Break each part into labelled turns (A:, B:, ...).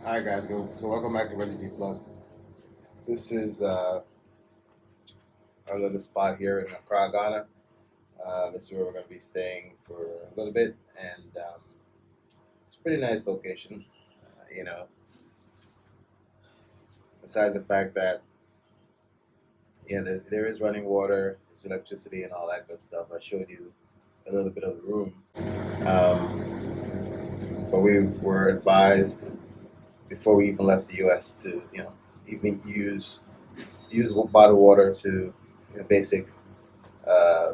A: Alright guys, go. So welcome back to Ready Plus. This is our little spot here in Accra, Ghana. This is where we're going to be staying for a little bit, and it's a pretty nice location. You know, besides the fact that there is running water, there's electricity, and all that good stuff. I showed you a little bit of the room, but we were advised before we even left the U.S. to even use bottled water to basic uh,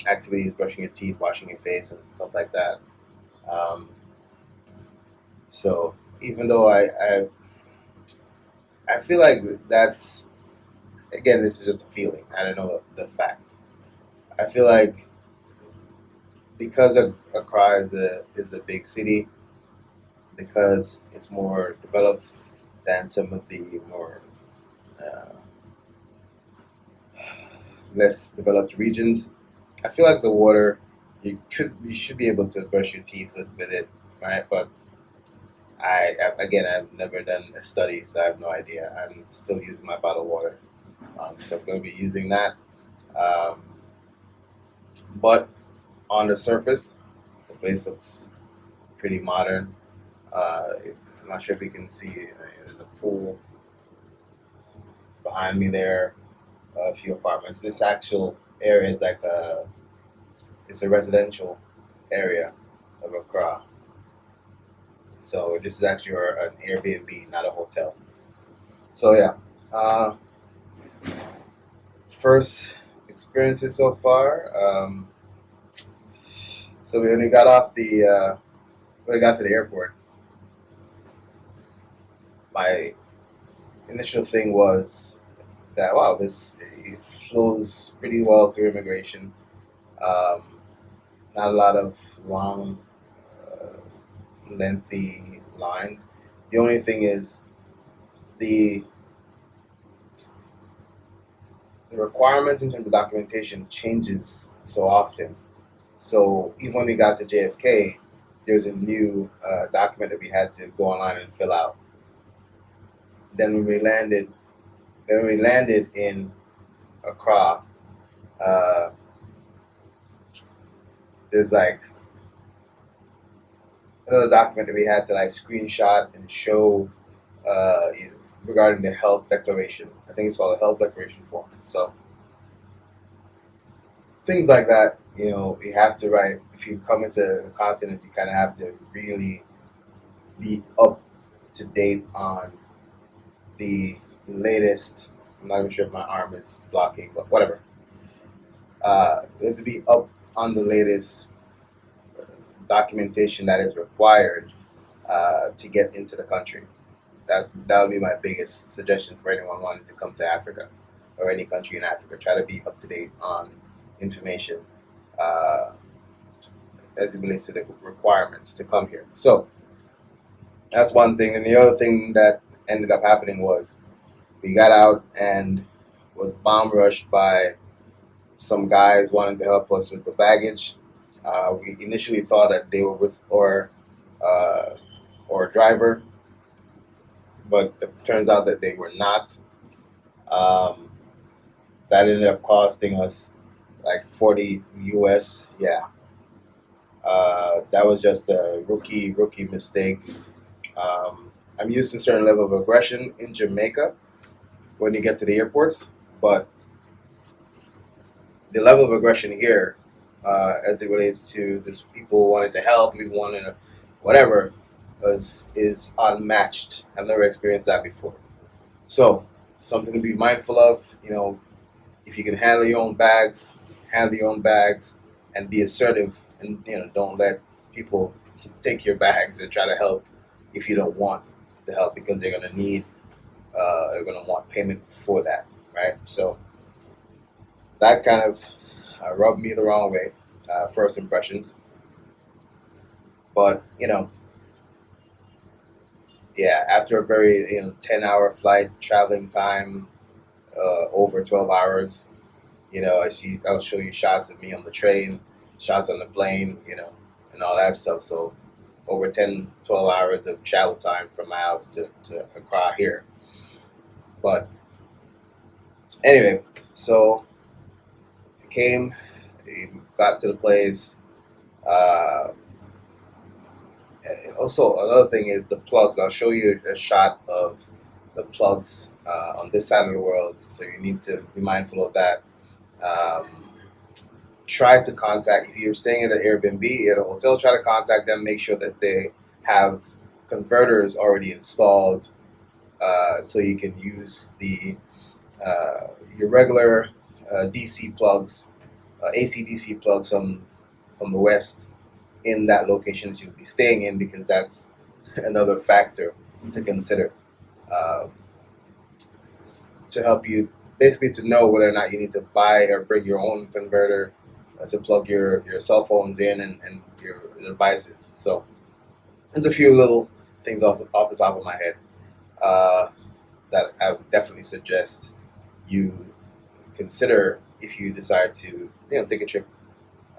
A: activities, brushing your teeth, washing your face, and stuff like that. Um, so even though I feel like that's, again, this is just a feeling. I don't know the fact. I feel like because Accra is a big city, because it's more developed than some of the more uh, less developed regions. I feel like the water, you should be able to brush your teeth with it, right? But again, I've never done a study, so I have no idea. I'm still using my bottled water, so I'm going to be using that. Um, but on the surface, the place looks pretty modern. I'm not sure if you can see there's a pool behind me there, a few apartments. This actual area is like it's a residential area of Accra. So this is actually an Airbnb, not a hotel. So yeah, uh, first experiences so far. So we only got off when we got to the airport. My initial thing was that wow, this it flows pretty well through immigration. Um, Not a lot of long, uh, lengthy lines. The only thing is the the requirements in terms of documentation changes so often. So even when we got to JFK, there's a new document that we had to go online and fill out. Then when we landed, in Accra, uh, there's like another document that we had to like screenshot and show uh, regarding the health declaration. I think it's called a health declaration form. So things like that, you have to write. If you come into the continent, you kind of have to really be up to date on the latest. I'm not even sure if my arm is blocking, but whatever. You have to be up on the latest documentation that is required to get into the country. That would be my biggest suggestion for anyone wanting to come to Africa or any country in Africa. Try to be up to date on information uh, as it relates to the requirements to come here. So that's one thing. And the other thing that ended up happening was we got out and was bomb rushed by some guys wanting to help us with the baggage. We initially thought that they were with uh, or driver, but it turns out that they were not. Um, that ended up costing us like 40 US. Yeah, that was just a rookie mistake. I'm used to a certain level of aggression in Jamaica when you get to the airports, but the level of aggression here, as it relates to this people wanting to help, people wanting to whatever, is unmatched. I've never experienced that before. So something to be mindful of. If you can handle your own bags, and be assertive, and don't let people take your bags or try to help if you don't want the help because they're gonna want payment for that, right? So that kind of rubbed me the wrong way, first impressions. But yeah, after a very 10-hour flight, traveling time over 12 hours, I'll show you shots of me on the train, shots on the plane, and all that stuff. So over 10, 12 hours of travel time from my house to Accra here. But anyway, so I came, got to the place. Also, another thing is the plugs. I'll show you a shot of the plugs on this side of the world, so you need to be mindful of that. Try to contact, if you're staying at an Airbnb, at a hotel, try to contact them, make sure that they have converters already installed, so you can use your regular DC plugs, AC/DC plugs from the West in that location that you'll be staying in, because that's another factor to consider, um, to help you basically to know whether or not you need to buy or bring your own converter to plug your cell phones in and your devices. So there's a few little things off the top of my head that I would definitely suggest you consider if you decide to take a trip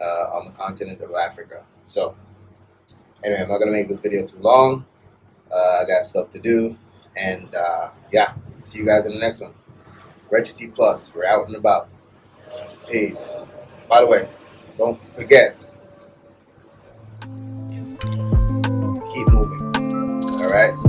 A: on the continent of Africa. So anyway, I'm not gonna make this video too long. I got stuff to do, and yeah, see you guys in the next one. Reggie T Plus, we're out and about. Peace. By the way, don't forget, keep moving. All right.